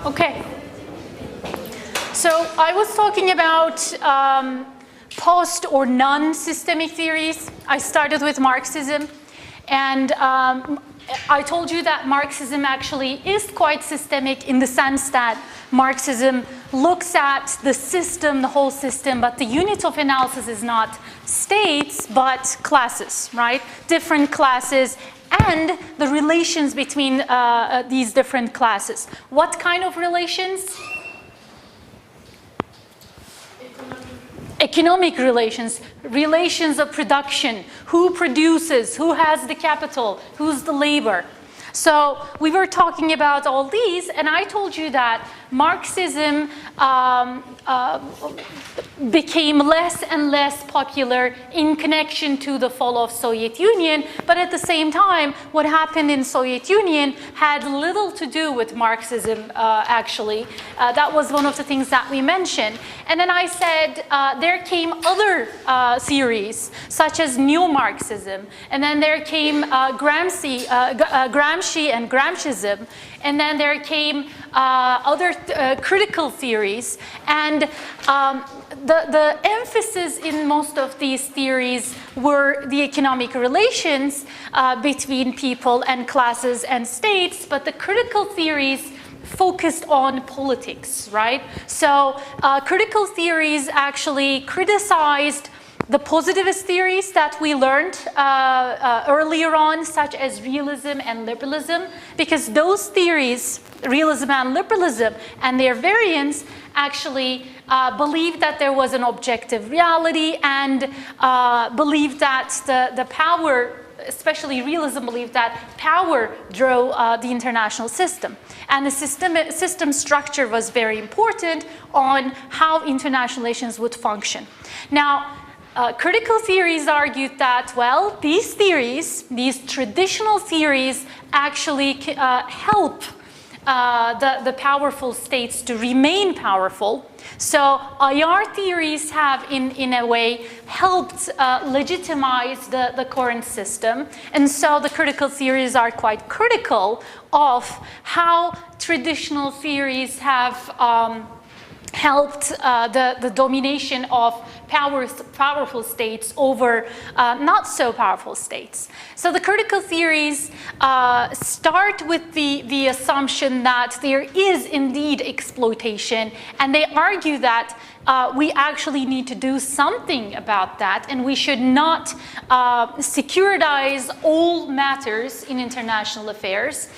Okay. So I was talking about post or non-systemic theories. I started with Marxism, and I told you that Marxism actually is quite systemic in the sense that Marxism looks at the system, the whole system, but the unit of analysis is not states, but classes, right? Different classes and the relations between these different classes. What kind of relations? Economic relations, relations of production, who produces, who has the capital, who's the labor. So we were talking about all these, and I told you that Marxism became less and less popular in connection to the fall of Soviet Union, but at the same time, what happened in Soviet Union had little to do with Marxism, actually. That was one of the things that we mentioned. And then I said there came other theories, such as neo-Marxism, and then there came Gramsci and Gramscism, and then there came other critical theories, and the emphasis in most of these theories were the economic relations between people and classes and states, but the critical theories focused on politics, right? So critical theories actually criticized the positivist theories that we learned earlier on, such as realism and liberalism, because those theories, realism and liberalism, and their variants actually believed that there was an objective reality and believed that the power, especially realism, believed that power drove the international system. And the system structure was very important on how international relations would function. Now, critical theories argued that, well, these theories, these traditional theories, actually help the powerful states to remain powerful. So IR theories have, in a way, helped legitimize the current system. And so the critical theories are quite critical of how traditional theories have helped the domination of powerful states over not so powerful states. So the critical theories start with the assumption that there is indeed exploitation, and they argue that we actually need to do something about that, and we should not securitize all matters in international affairs.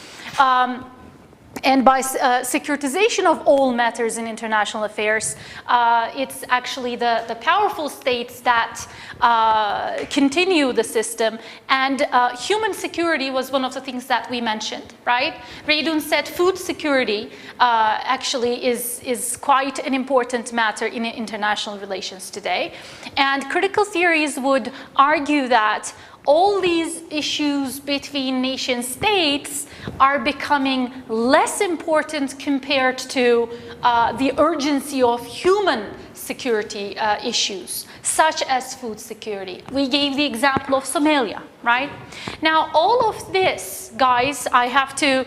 And by securitization of all matters in international affairs, it's actually the powerful states that continue the system. And human security was one of the things that we mentioned, right? Reidun said food security actually is quite an important matter in international relations today. And critical theories would argue that all these issues between nation states are becoming less important compared to the urgency of human security issues, such as food security. We gave the example of Somalia, right? Now, all of this, guys, I have to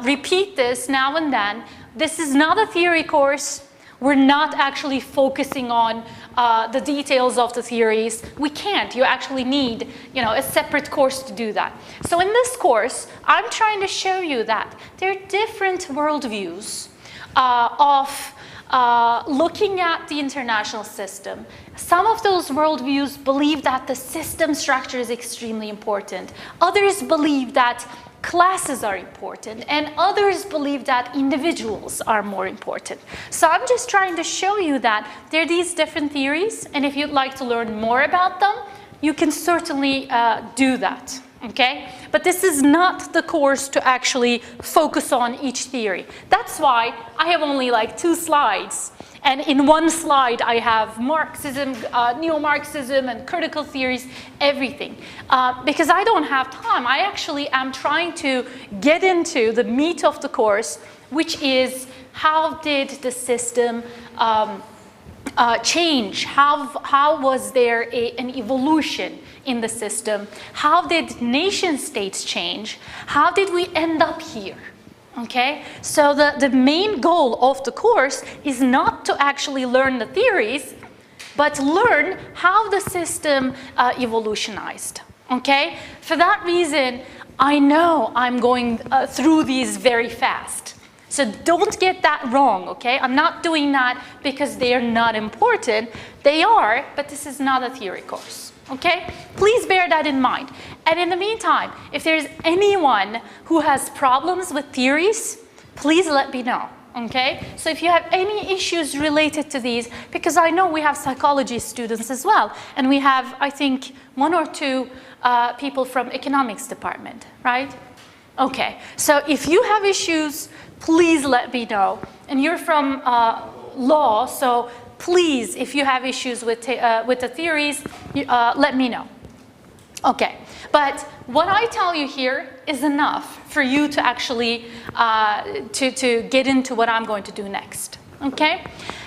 repeat this now and then. This is not a theory course. We're not actually focusing on the details of the theories. We can't. You actually need, a separate course to do that. So in this course, I'm trying to show you that there are different worldviews of looking at the international system. Some of those worldviews believe that the system structure is extremely important. Others believe that classes are important, and others believe that individuals are more important. So I'm just trying to show you that there are these different theories, and if you'd like to learn more about them, you can certainly do that, okay? But this is not the course to actually focus on each theory. That's why I have only like 2 slides. And in one slide, I have Marxism, neo-Marxism, and critical theories, everything. Because I don't have time. I actually am trying to get into the meat of the course, which is how did the system change? How was there an evolution in the system? How did nation states change? How did we end up here? Okay, so the main goal of the course is not to actually learn the theories, but learn how the system evolutionized. Okay, for that reason, I know I'm going through these very fast. So don't get that wrong, okay? I'm not doing that because they are not important. They are, but this is not a theory course, okay? Please bear that in mind. And in the meantime, if there's anyone who has problems with theories, please let me know, okay? So if you have any issues related to these, because I know we have psychology students as well, and we have, I think, 1 or 2 people from economics department, right? Okay, so if you have issues, please let me know. And you're from law, so please, if you have issues with the theories, let me know. Okay, but what I tell you here is enough for you to actually to get into what I'm going to do next. Okay?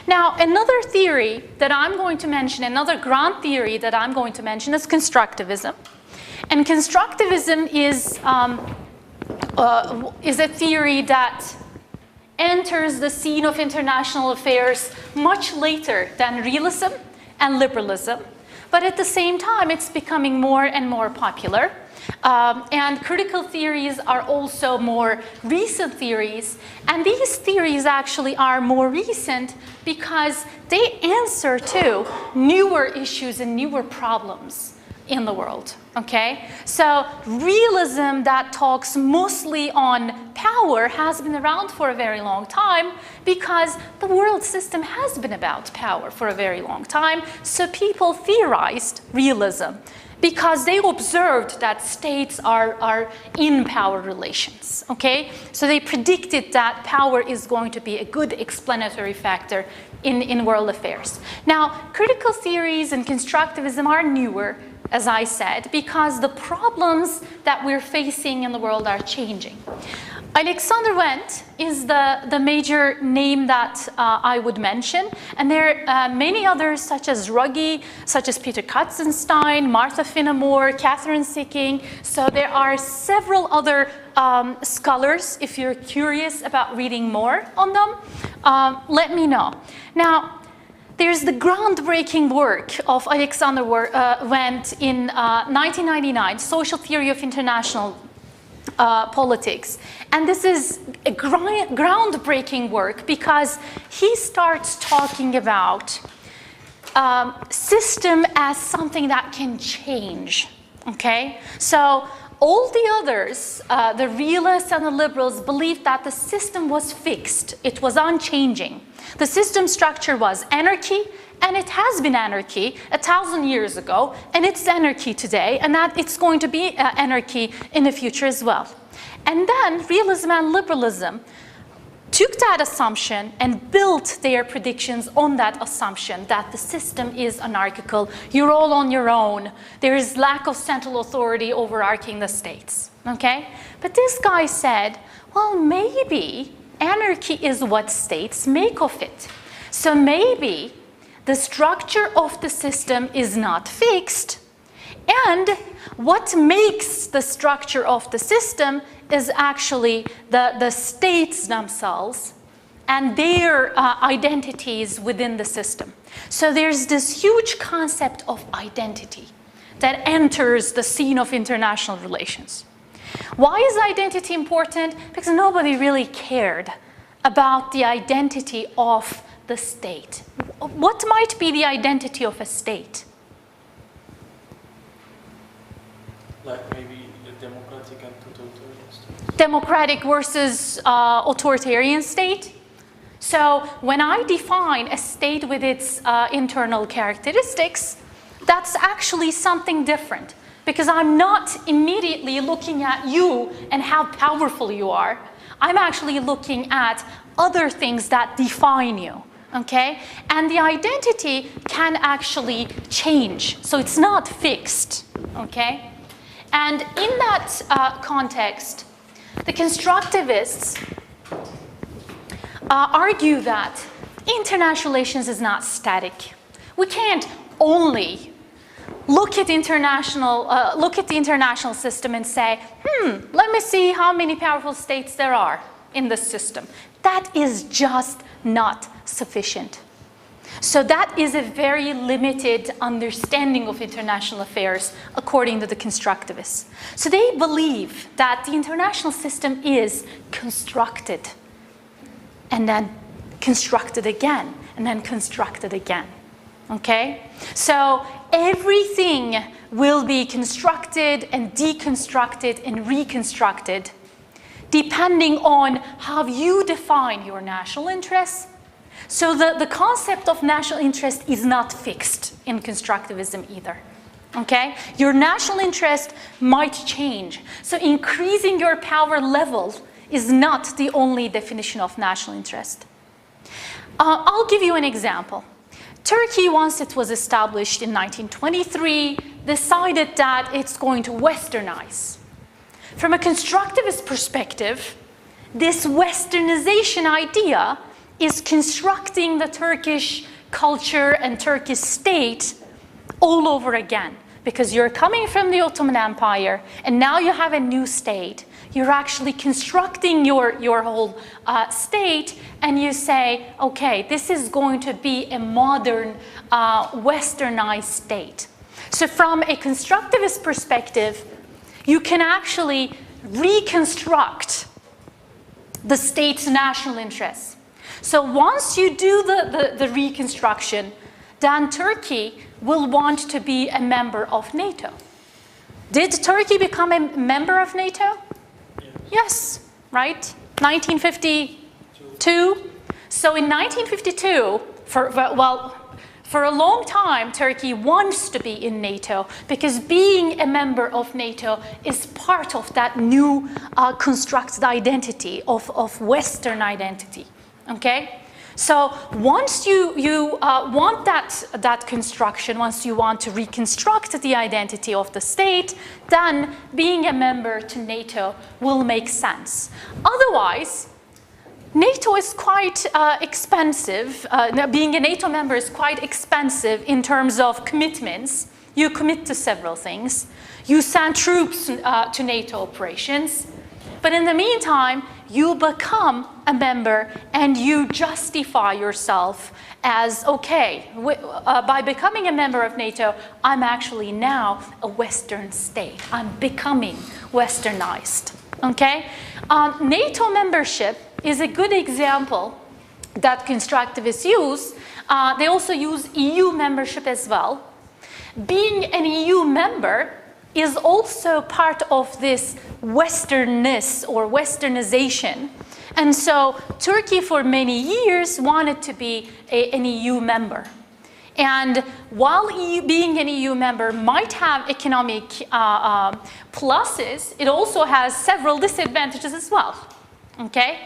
Now, another theory that I'm going to mention, another grand theory that I'm going to mention is constructivism. And constructivism is a theory that enters the scene of international affairs much later than realism and liberalism. But at the same time, it's becoming more and more popular. And critical theories are also more recent theories. And these theories actually are more recent because they answer to newer issues and newer problems in the world, okay? So realism that talks mostly on power has been around for a very long time because the world system has been about power for a very long time. So people theorized realism because they observed that states are in power relations, okay? So they predicted that power is going to be a good explanatory factor in world affairs. Now, critical theories and constructivism are newer, as I said, because the problems that we're facing in the world are changing. Alexander Wendt is the major name that I would mention, and there are many others such as Ruggie, such as Peter Katzenstein, Martha Finnemore, Catherine Sicking. So there are several other scholars. If you're curious about reading more on them, let me know. Now, there's the groundbreaking work of Alexander Wendt in 1999, Social Theory of International Politics. And this is a groundbreaking work because he starts talking about system as something that can change, okay? So all the others, the realists and the liberals, believed that the system was fixed. It was unchanging. The system structure was anarchy, and it has been anarchy 1,000 years ago, and it's anarchy today, and that it's going to be anarchy in the future as well. And then realism and liberalism took that assumption and built their predictions on that assumption that the system is anarchical. You're all on your own. There is lack of central authority overarching the states, okay? But this guy said, well, maybe anarchy is what states make of it. So maybe the structure of the system is not fixed, and what makes the structure of the system is actually the states themselves and their identities within the system. So there's this huge concept of identity that enters the scene of international relations. Why is identity important? Because nobody really cared about the identity of the state. What might be the identity of a state? Like maybe a democratic and totalitarian state. Democratic versus authoritarian state. So when I define a state with its internal characteristics, that's actually something different. Because I'm not immediately looking at you and how powerful you are. I'm actually looking at other things that define you, okay? And the identity can actually change, so it's not fixed, okay? And in that context, the constructivists argue that international relations is not static. We can't only look at the international system and say, let me see how many powerful states there are. in the system. That is just not sufficient. So that is a very limited understanding of international affairs according to the constructivists. So they believe that the international system is constructed and then constructed again and then constructed again. Okay? So everything will be constructed and deconstructed and reconstructed depending on how you define your national interests. So the concept of national interest is not fixed in constructivism either. Okay? Your national interest might change. So increasing your power level is not the only definition of national interest. I'll give you an example. Turkey, once it was established in 1923, decided that it's going to westernize. From a constructivist perspective, this westernization idea is constructing the Turkish culture and Turkish state all over again. Because you're coming from the Ottoman Empire, and now you have a new state. You're actually constructing your whole state, and you say, okay, this is going to be a modern, westernized state. So from a constructivist perspective, you can actually reconstruct the state's national interests. So once you do the reconstruction, then Turkey will want to be a member of NATO. Did Turkey become a member of NATO? Yes, right? 1952. So in 1952, for a long time, Turkey wants to be in NATO because being a member of NATO is part of that new constructed identity of Western identity. Okay? So once you want that construction, once you want to reconstruct the identity of the state, then being a member to NATO will make sense. Otherwise, NATO is quite expensive. Being a NATO member is quite expensive in terms of commitments. You commit to several things. You send troops to NATO operations. But in the meantime, you become a member and you justify yourself as, okay, by becoming a member of NATO, I'm actually now a Western state. I'm becoming westernized, okay? NATO membership is a good example that constructivists use. They also use EU membership as well. Being an EU member is also part of this Westernness or Westernization. And so Turkey for many years wanted to be an EU member. And while being an EU member might have economic pluses, it also has several disadvantages as well. Okay?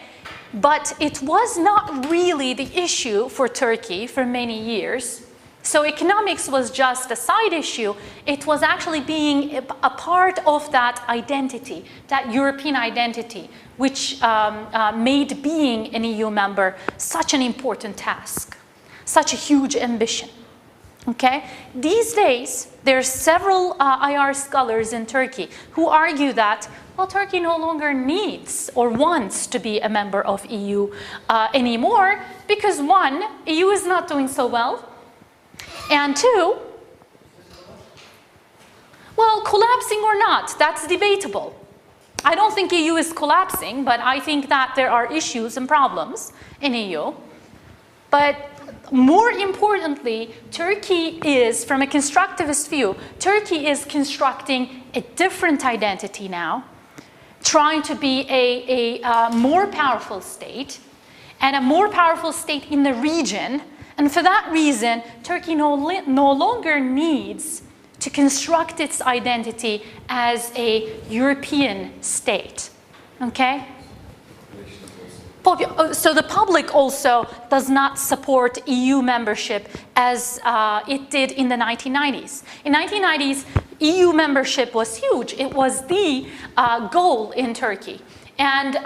But it was not really the issue for Turkey for many years. So economics was just a side issue. It was actually being a part of that identity, that European identity, which made being an EU member such an important task, such a huge ambition. Okay? These days, there are several IR scholars in Turkey who argue that, well, Turkey no longer needs or wants to be a member of EU anymore because one, EU is not doing so well. And two, well, collapsing or not, that's debatable. I don't think EU is collapsing, but I think that there are issues and problems in EU. But more importantly, Turkey is, from a constructivist view, Turkey is constructing a different identity now, trying to be a more powerful state, and a more powerful state in the region. And for that reason, Turkey no longer needs to construct its identity as a European state. Okay? So the public also does not support EU membership as it did in the 1990s. In the 1990s, EU membership was huge. It was the goal in Turkey. And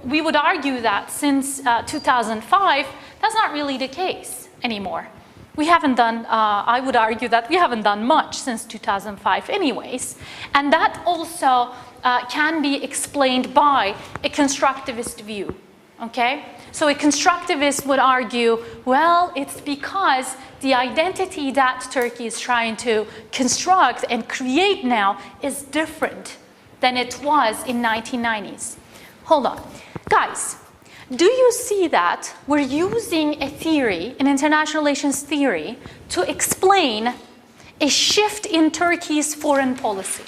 we would argue that since 2005, that's not really the case anymore. We haven't done, I would argue that we haven't done much since 2005 anyways. And that also can be explained by a constructivist view, okay? So a constructivist would argue, well, it's because the identity that Turkey is trying to construct and create now is different than it was in 1990s. Hold on. Guys, do you see that we're using a theory, an international relations theory, to explain a shift in Turkey's foreign policy?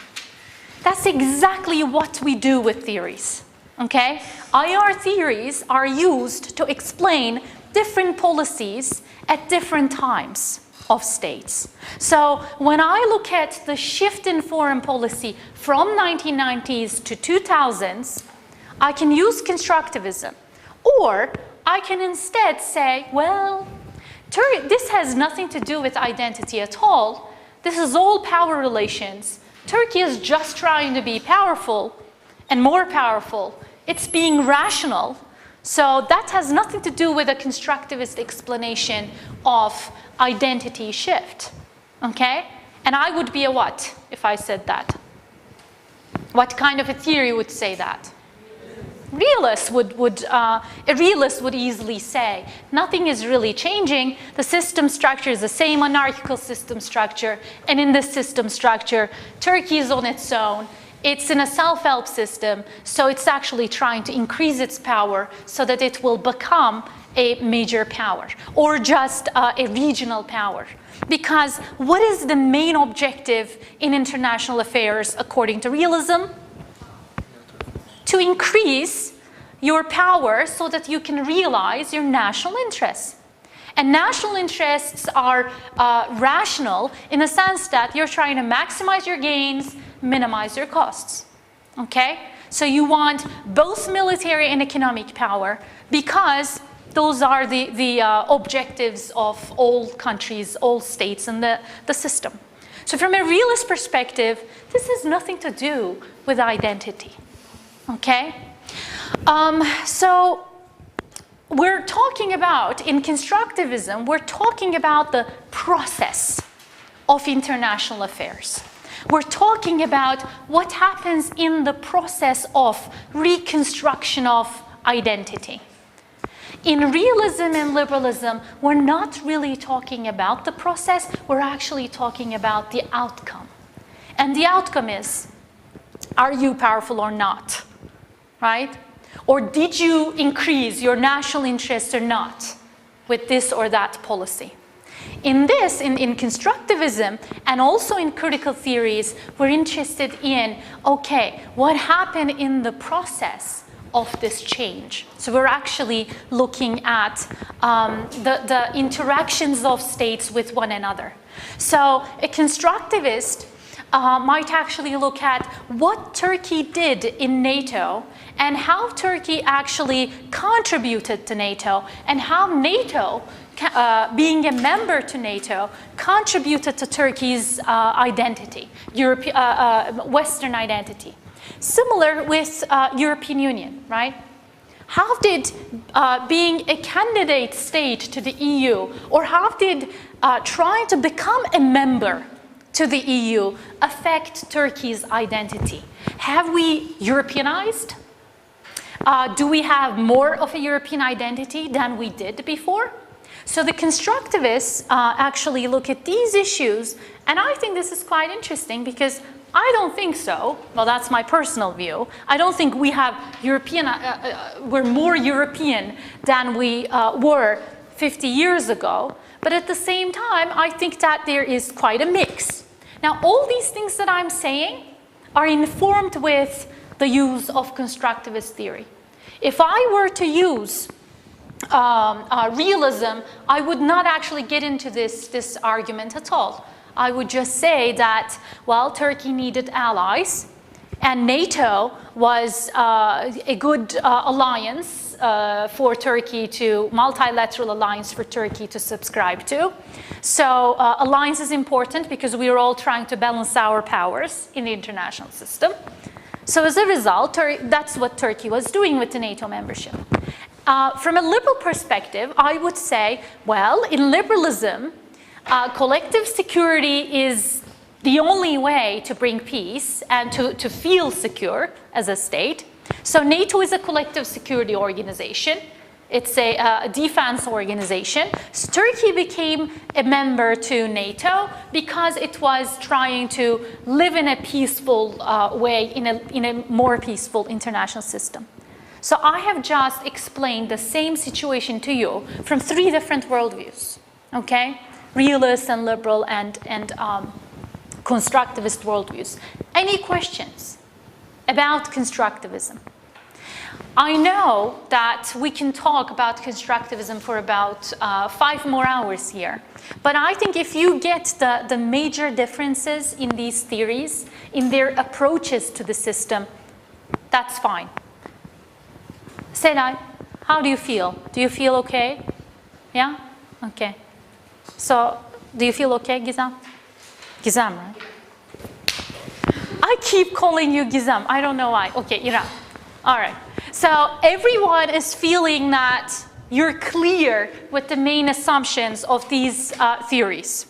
That's exactly what we do with theories, okay? IR theories are used to explain different policies at different times of states. So when I look at the shift in foreign policy from 1990s to 2000s, I can use constructivism. Or I can instead say, well, this has nothing to do with identity at all. This is all power relations. Turkey is just trying to be powerful and more powerful. It's being rational. So that has nothing to do with a constructivist explanation of identity shift. Okay? And I would be a what if I said that? What kind of a theory would say that? A realist would easily say, nothing is really changing. The system structure is the same monarchical system structure. And in this system structure, Turkey is on its own. It's in a self-help system. So it's actually trying to increase its power so that it will become a major power or just a regional power. Because what is the main objective in international affairs according to realism? To increase your power so that you can realize your national interests. And national interests are rational in the sense that you're trying to maximize your gains, minimize your costs. Okay? So you want both military and economic power because those are the objectives of all countries, all states in the system. So from a realist perspective, this has nothing to do with identity. Okay? So we're talking about, in constructivism, we're talking about the process of international affairs. We're talking about what happens in the process of reconstruction of identity. In realism and liberalism, we're not really talking about the process, we're actually talking about the outcome. And the outcome is, are you powerful or not? Right? Or did you increase your national interests or not with this or that policy? In this, in constructivism and also in critical theories, we're interested in, okay, what happened in the process of this change? So we're actually looking at the interactions of states with one another. So a constructivist might actually look at what Turkey did in NATO and how Turkey actually contributed to NATO and how NATO, being a member to NATO, contributed to Turkey's identity, Western identity. Similar with European Union, right? How did being a candidate state to the EU, or how did trying to become a member to the EU affect Turkey's identity? Have we Europeanized? Do we have more of a European identity than we did before? So the constructivists actually look at these issues, and I think this is quite interesting because I don't think so. Well, that's my personal view. I don't think we have we're more European than we were 50 years ago. But at the same time, I think that there is quite a mix. Now, all these things that I'm saying are informed with the use of constructivist theory. If I were to use realism, I would not actually get into this argument at all. I would just say that, well, Turkey needed allies, and NATO was a good alliance for Turkey to, multilateral alliance for Turkey to subscribe to. So alliance is important because we are all trying to balance our powers in the international system. So as a result, that's what Turkey was doing with the NATO membership. From a liberal perspective, I would say, well, in liberalism, collective security is the only way to bring peace and to feel secure as a state. So NATO is a collective security organization. It's a defense organization. So Turkey became a member to NATO because it was trying to live in a peaceful way, in a more peaceful international system. So I have just explained the same situation to you from 3 different worldviews, okay? Realist and liberal and constructivist worldviews. Any questions about constructivism? I know that we can talk about constructivism for about 5 more hours here, but I think if you get the major differences in these theories, in their approaches to the system, that's fine. Selay, how do you feel? Do you feel okay? Yeah? Okay. So, do you feel okay, Gizem? Gizem, right? I keep calling you Gizem. I don't know why. Okay, Ira. All right. So everyone is feeling that you're clear with the main assumptions of these theories.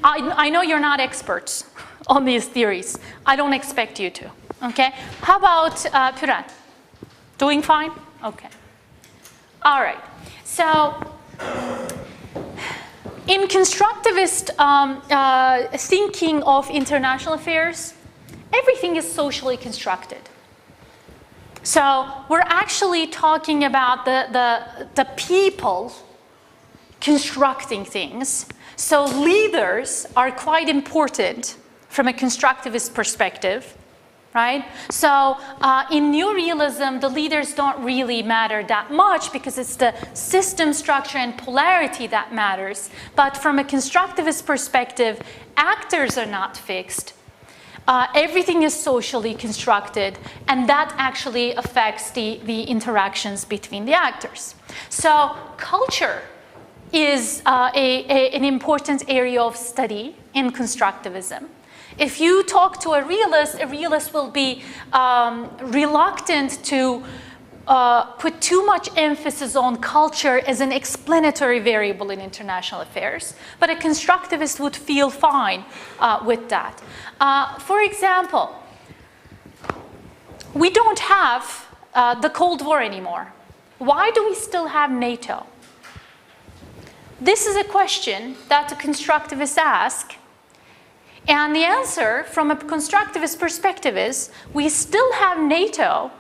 I know you're not experts on these theories. I don't expect you to. Okay. How about Püren? Doing fine? Okay. All right. So in constructivist thinking of international affairs, everything is socially constructed. So we're actually talking about the people constructing things. So leaders are quite important from a constructivist perspective, right? So in new realism, the leaders don't really matter that much because it's the system structure and polarity that matters. But from a constructivist perspective, actors are not fixed. Everything is socially constructed, and that actually affects the interactions between the actors. So culture is an important area of study in constructivism. If you talk to a realist will be reluctant to put too much emphasis on culture as an explanatory variable in international affairs, but a constructivist would feel fine with that. For example, we don't have the Cold War anymore. Why do we still have NATO? This is a question that the constructivists ask, and the answer from a constructivist perspective is we still have NATO.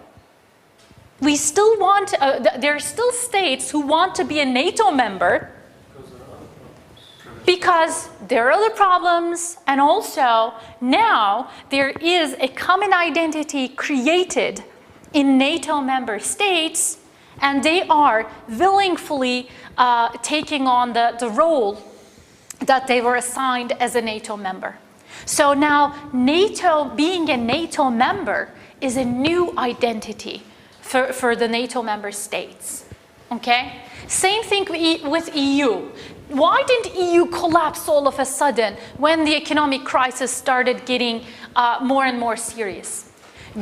We still want, there are still states who want to be a NATO member because there are other problems, and also now there is a common identity created in NATO member states, and they are willingly taking on the role that they were assigned as a NATO member. So now NATO, being a NATO member, is a new identity for the NATO member states, okay? Same thing with EU. Why didn't EU collapse all of a sudden when the economic crisis started getting more and more serious?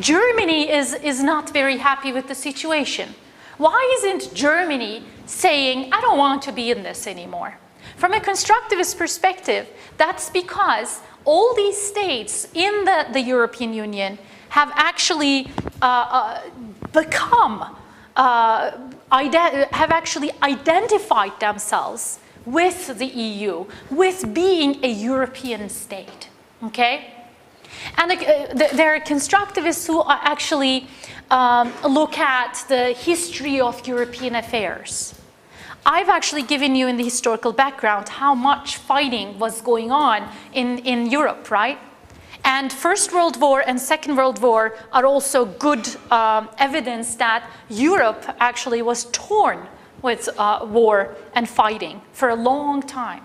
Germany is not very happy with the situation. Why isn't Germany saying, I don't want to be in this anymore? From a constructivist perspective, that's because all these states in the European Union have actually have actually identified themselves with the EU, with being a European state, okay? And there are constructivists who actually look at the history of European affairs. I've actually given you in the historical background how much fighting was going on in Europe, right? And First World War and Second World War are also good evidence that Europe actually was torn with war and fighting for a long time.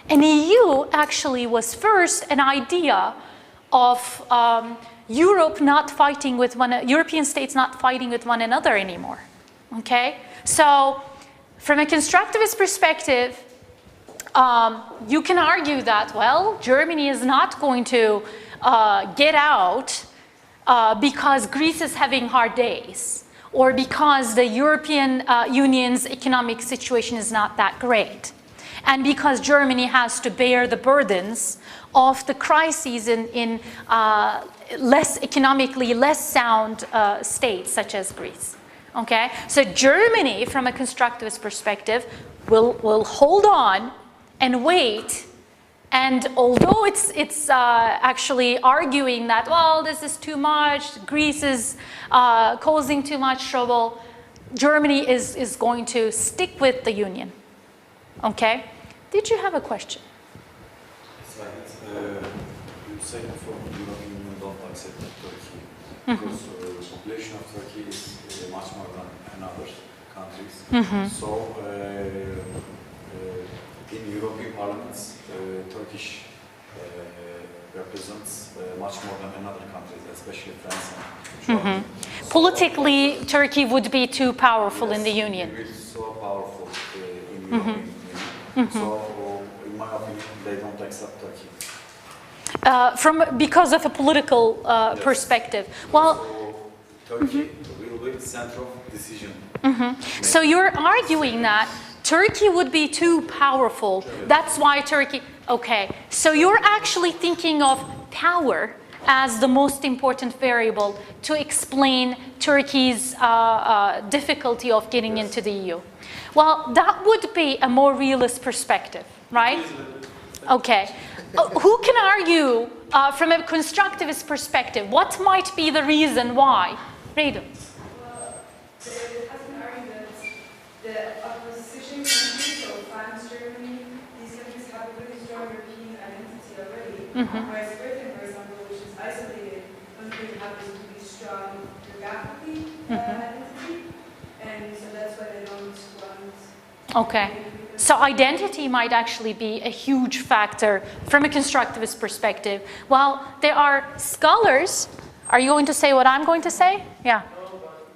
And EU actually was first an idea of Europe not fighting with European states not fighting with one another anymore, okay? So from a constructivist perspective, you can argue that, well, Germany is not going to get out because Greece is having hard days, or because the European Union's economic situation is not that great. And because Germany has to bear the burdens of the crises in economically less sound states such as Greece. Okay, so Germany, from a constructivist perspective, will hold on and wait. And although it's actually arguing that, well, this is too much, Greece is causing too much trouble, Germany is going to stick with the union. Okay? Did you have a question? It's like you said before, European Union don't accept Turkey because the population of Turkey is much more than another countries. So in European parliaments, Turkish represents much more than another countries, especially France and Germany. Politically, Turkey would be too powerful in the union. It is so powerful in European Union. So, in my opinion, they don't accept Turkey. Because of a political perspective. Well, so Turkey will be the center of decision. So you're arguing that Turkey would be too powerful. That's why Turkey. Okay. So you're actually thinking of power as the most important variable to explain Turkey's difficulty of getting into the EU. Well, that would be a more realist perspective, right? Okay. Who can argue from a constructivist perspective? What might be the reason why? Redo. Well, it has been argued that the opposition countries, so France, Germany, these countries have a really strong European identity already. Whereas Britain, for example, which is isolated, doesn't really have this really strong geographically identity. And so that's why they don't want. Okay. So identity might actually be a huge factor from a constructivist perspective. Well, there are scholars. Are you going to say what I'm going to say? Yeah. No, but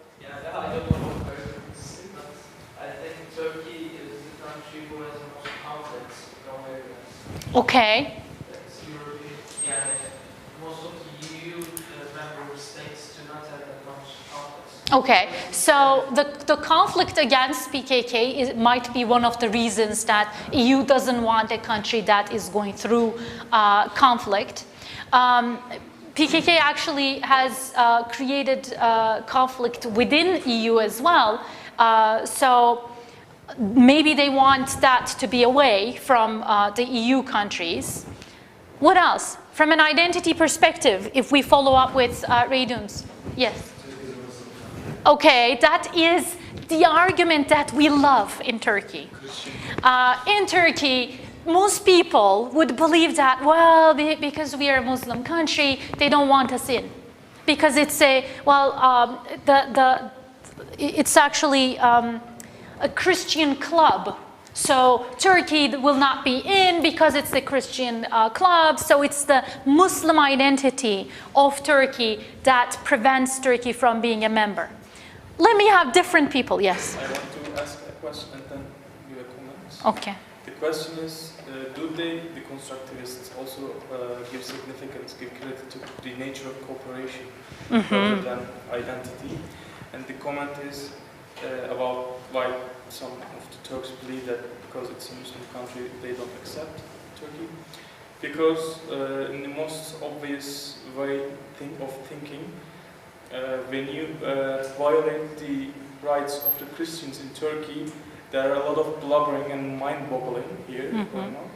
I don't know what person, but I think Turkey is the country who has the most conflicts from areas. Okay. It's European, most of the EU member states do not have that much conflicts. Okay, so the conflict against PKK might be one of the reasons that EU doesn't want a country that is going through conflict. PKK actually has created conflict within EU as well, so maybe they want that to be away from the EU countries. What else? From an identity perspective, if we follow up with Reydun's. Yes. Okay, that is the argument that we love in Turkey. In Turkey, most people would believe that, well, because we are a Muslim country, they don't want us in. Because it's it's actually a Christian club. So Turkey will not be in because it's the Christian club. So it's the Muslim identity of Turkey that prevents Turkey from being a member. Let me have different people, yes. I want to ask a question and then give a comment. Okay. The question is, do the constructivists also give significance, give credit to the nature of cooperation rather than identity? And the comment is about why some of the Turks believe that because it's a Muslim country, they don't accept Turkey. Because in the most obvious way of thinking, when you violate the rights of the Christians in Turkey, there are a lot of blubbering and mind-boggling here going on.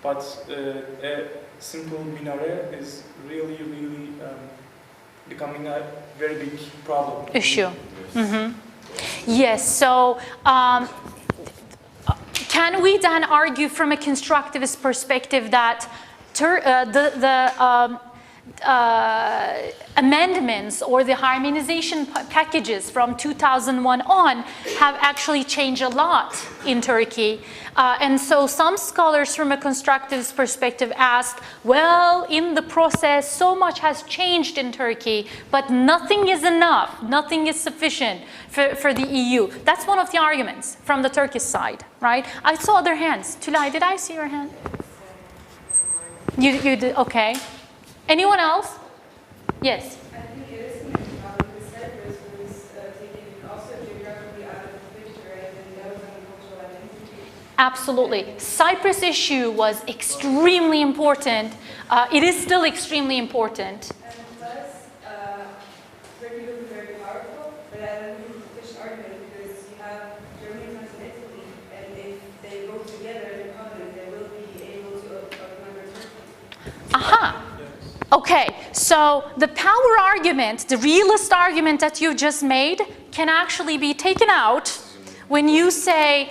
But a simple minaret is really, really becoming a very big problem. Issue. Yes, so can we then argue from a constructivist perspective that amendments or the harmonization packages from 2001 on have actually changed a lot in Turkey? And so some scholars from a constructivist perspective asked, well, in the process, so much has changed in Turkey, but nothing is enough, nothing is sufficient for the EU. That's one of the arguments from the Turkish side, right? I saw other hands. Tülay, did I see your hand? You did, okay. Anyone else? Yes. I think it is connected because Cyprus was taken also geographically out of the picture, and then that was an cultural identity. Absolutely. Cyprus issue was extremely important. It is still extremely important. And plus, Turkey will be very powerful, but I don't think it's a fish argument because you have Germany, France, and Italy, and if they go together in a covenant, they will be able to outnumber Turkey. Aha. Okay, so the power argument, the realist argument that you just made, can actually be taken out when you say,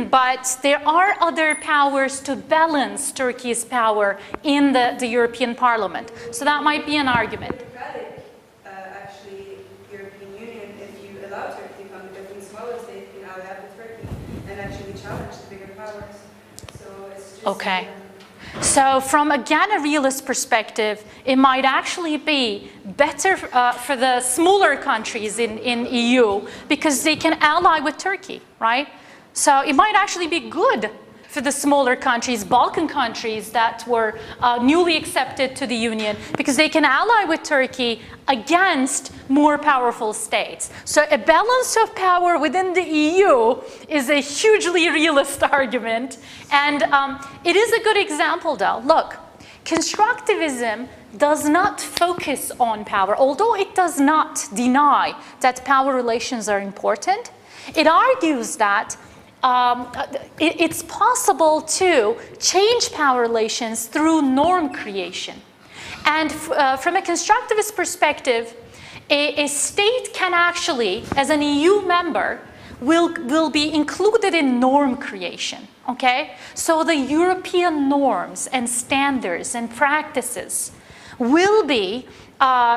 but there are other powers to balance Turkey's power in the European Parliament. So that might be an argument. Democratic, actually, European Union, if you allow Turkey to come, different smaller states can ally with Turkey and actually challenge the bigger powers. So it's just... Okay. So from, again, a realist perspective, it might actually be better for the smaller countries in EU because they can ally with Turkey, right? So it might actually be good for the smaller countries, Balkan countries that were newly accepted to the Union, because they can ally with Turkey against more powerful states. So a balance of power within the EU is a hugely realist argument. And it is a good example, though. Look, constructivism does not focus on power, although it does not deny that power relations are important. It argues that it's possible to change power relations through norm creation. And from a constructivist perspective, a state can actually, as an EU member, will be included in norm creation, okay? So the European norms and standards and practices will be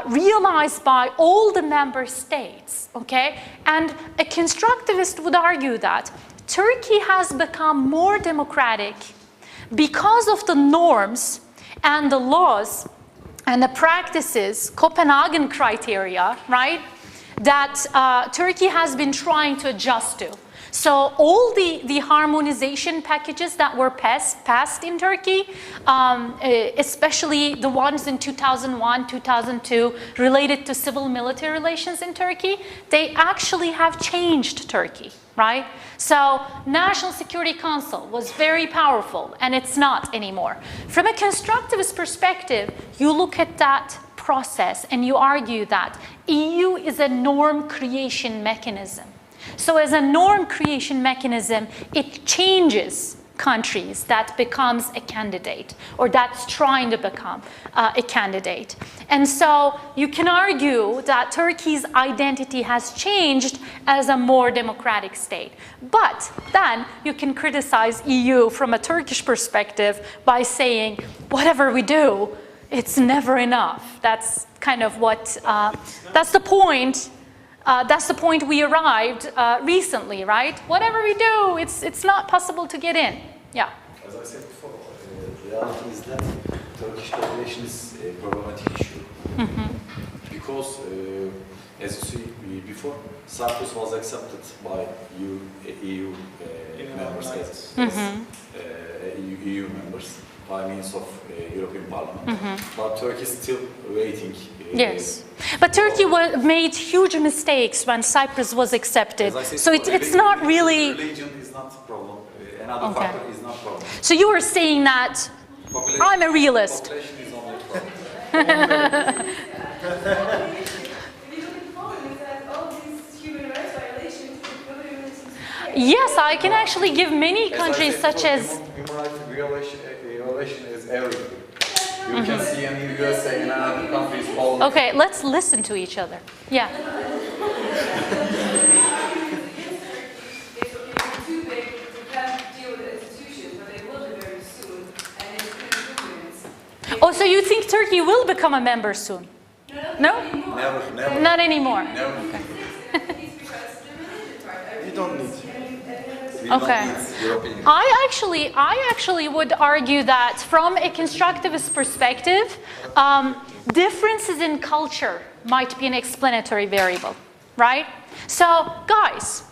realized by all the member states, okay? And a constructivist would argue that Turkey has become more democratic because of the norms and the laws and the practices, Copenhagen criteria, right, that Turkey has been trying to adjust to. So all the harmonization packages that were passed in Turkey, especially the ones in 2001, 2002, related to civil-military relations in Turkey, they actually have changed Turkey, right? So National Security Council was very powerful, and it's not anymore. From a constructivist perspective, you look at that process and you argue that EU is a norm creation mechanism. So as a norm creation mechanism, it changes countries that becomes a candidate or that's trying to become a candidate. And so you can argue that Turkey's identity has changed as a more democratic state. But then you can criticize EU from a Turkish perspective by saying, whatever we do, it's never enough. That's kind of what, that's the point. That's the point we arrived recently, right? Whatever we do, it's not possible to get in. Yeah. As I said before, the reality is that Turkish population is a problematic issue. Because, as you see before, Cyprus was accepted by EU members as EU members by means of European Parliament. But Turkey is still waiting. Yes. But Turkey made huge mistakes when Cyprus was accepted. So it's not really... Religion is not a problem. Another factor is not a problem. So you were saying that I'm a realist. Population is only a problem. Yes, I can actually give many countries such as... Human rights violation is everything. You can see in the USA and other countries all... Okay, let's listen to each other. Yeah. Oh, so you think Turkey will become a member soon? No? Never. Not anymore. Never. Okay. You don't need. Okay. I actually would argue that from a constructivist perspective, differences in culture might be an explanatory variable, right? So, guys,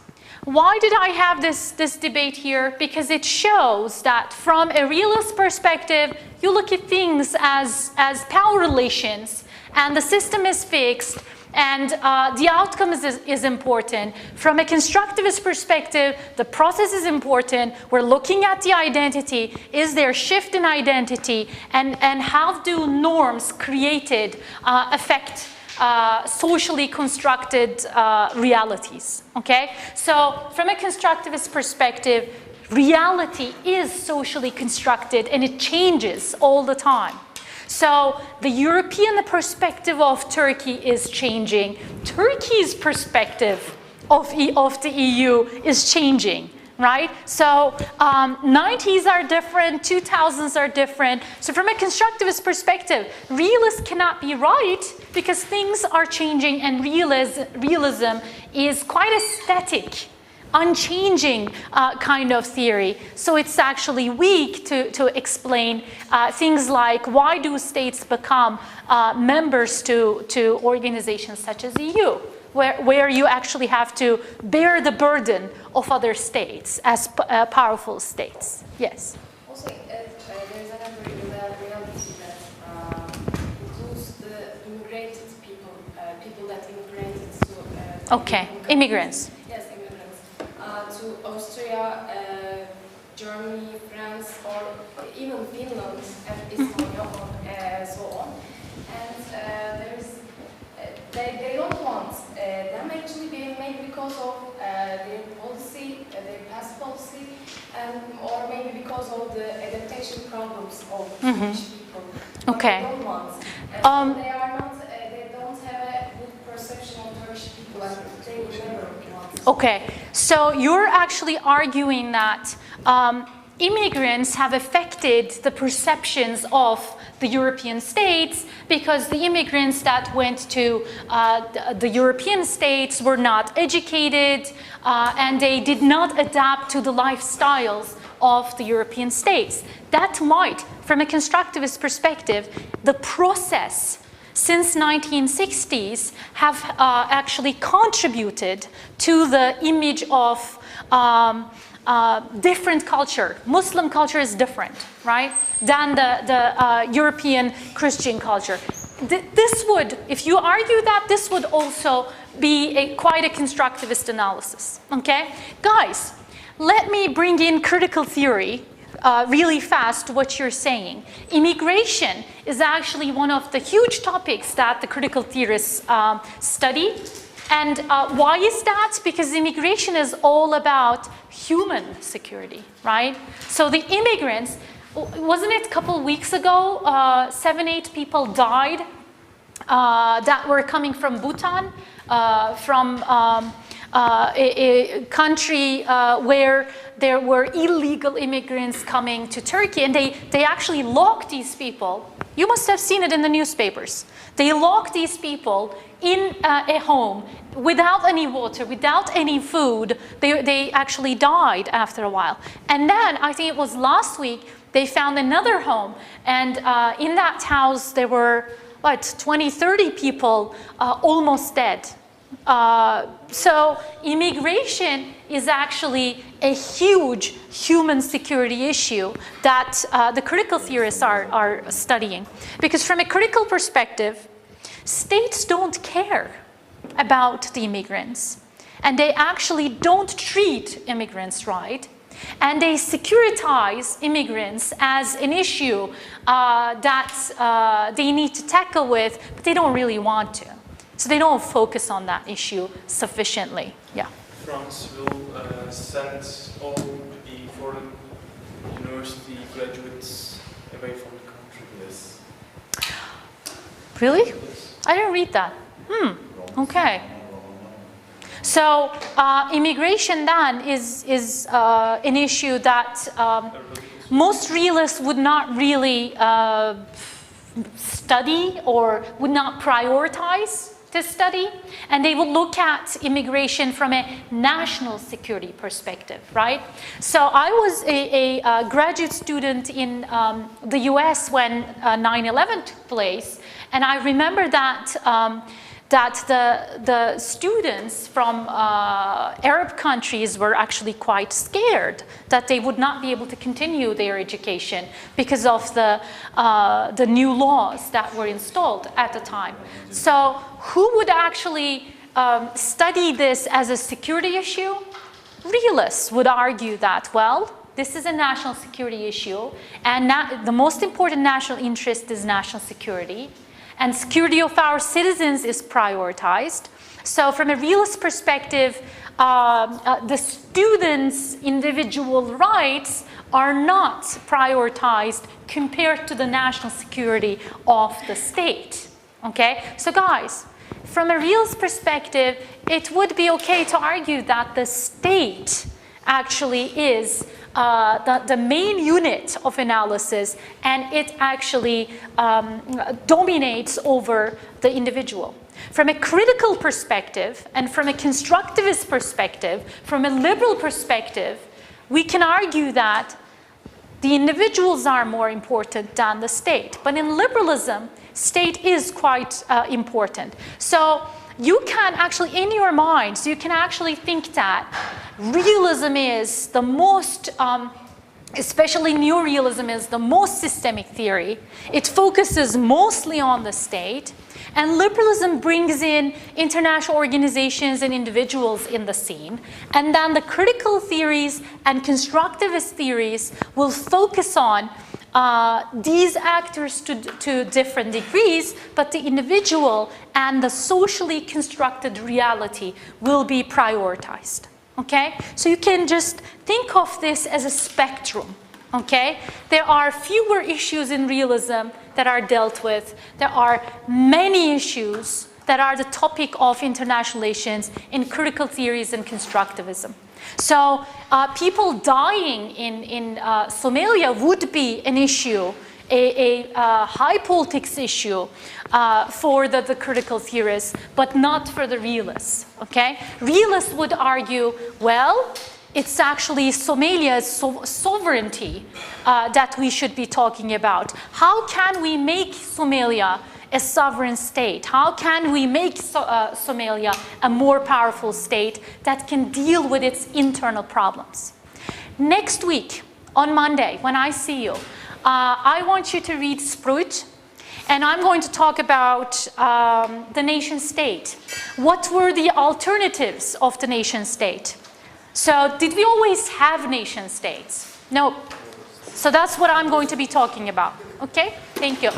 why did I have this debate here? Because it shows that from a realist perspective, you look at things as power relations, and the system is fixed, And the outcome is important. From a constructivist perspective, the process is important. We're looking at the identity. Is there a shift in identity? And how do norms created affect socially constructed realities, okay? So from a constructivist perspective, reality is socially constructed and it changes all the time. So the European perspective of Turkey is changing. Turkey's perspective of the EU is changing, right? So 90s are different, 2000s are different. So from a constructivist perspective, realists cannot be right because things are changing and realism is quite a static, unchanging kind of theory. So it's actually weak to explain things like why do states become members to organizations such as EU, where you actually have to bear the burden of other states as powerful states. Yes? Also, there's another reality that includes the immigrated people, people that immigrated to... Okay, immigrants. Yes, immigrants. To Austria, Germany, France, or even Finland and Estonia, or so on. And they don't want them actually being made because of their policy, their past policy, or maybe because of the adaptation problems of Turkish people. But Okay. they don't want. So they are not. They don't have a good perception of Turkish people, and they will never want. Okay, so you're actually arguing that immigrants have affected the perceptions of the European states because the immigrants that went to the European states were not educated and they did not adapt to the lifestyles of the European states. That might, from a constructivist perspective, the process since 1960s have actually contributed to the image of different culture. Muslim culture is different, right, than the European Christian culture. This would, if you argue that, this would also be quite a constructivist analysis, okay? Guys, let me bring in critical theory really fast to what you're saying. Immigration is actually one of the huge topics that the critical theorists study. And why is that? Because immigration is all about human security, right? So the immigrants, wasn't it a couple weeks ago, 7-8 people died that were coming from Bhutan, from a country where there were illegal immigrants coming to Turkey, and they actually locked these people. You must have seen it in the newspapers. They locked these people in a home without any water, without any food. They actually died after a while. And then, I think it was last week, they found another home. And in that house, there were, 20, 30 people almost dead. So immigration is actually a huge human security issue that the critical theorists are studying. Because from a critical perspective, states don't care about the immigrants. And they actually don't treat immigrants right. And they securitize immigrants as an issue that they need to tackle with, but they don't really want to. So they don't focus on that issue sufficiently. Yeah. France will send all the foreign university graduates away from the country. Yes. Really? Yes. I didn't read that. Okay. So immigration then is an issue that most realists would not really study or would not prioritize to study, and they would look at immigration from a national security perspective, right? So I was a graduate student in the US when 9/11 took place, and I remember that that the students from Arab countries were actually quite scared that they would not be able to continue their education because of the new laws that were installed at the time. So who would actually study this as a security issue? Realists would argue that, well, this is a national security issue, and the most important national interest is national security, and security of our citizens is prioritized. So from a realist perspective, the students' individual rights are not prioritized compared to the national security of the state. Okay? So guys, from a realist perspective, it would be okay to argue that the state actually is the main unit of analysis, and it actually dominates over the individual. From a critical perspective and from a constructivist perspective, from a liberal perspective, we can argue that the individuals are more important than the state. But in liberalism, state is quite important. So you can actually, in your minds, you can actually think that realism is the most, especially neorealism is the most systemic theory. It focuses mostly on the state. And liberalism brings in international organizations and individuals in the scene. And then the critical theories and constructivist theories will focus on these actors to different degrees, but the individual and the socially constructed reality will be prioritized. Okay? So you can just think of this as a spectrum. Okay? There are fewer issues in realism that are dealt with. There are many issues that are the topic of international relations in critical theories and constructivism. So people dying in Somalia would be an issue, a high politics issue for the critical theorists, but not for the realists. Okay? Realists would argue, well, it's actually Somalia's sovereignty that we should be talking about. How can we make Somalia a sovereign state? How can we make Somalia a more powerful state that can deal with its internal problems? Next week, on Monday, when I see you, I want you to read Sprout, and I'm going to talk about the nation state. What were the alternatives of the nation state? So did we always have nation states? No. So that's what I'm going to be talking about. Okay? Thank you.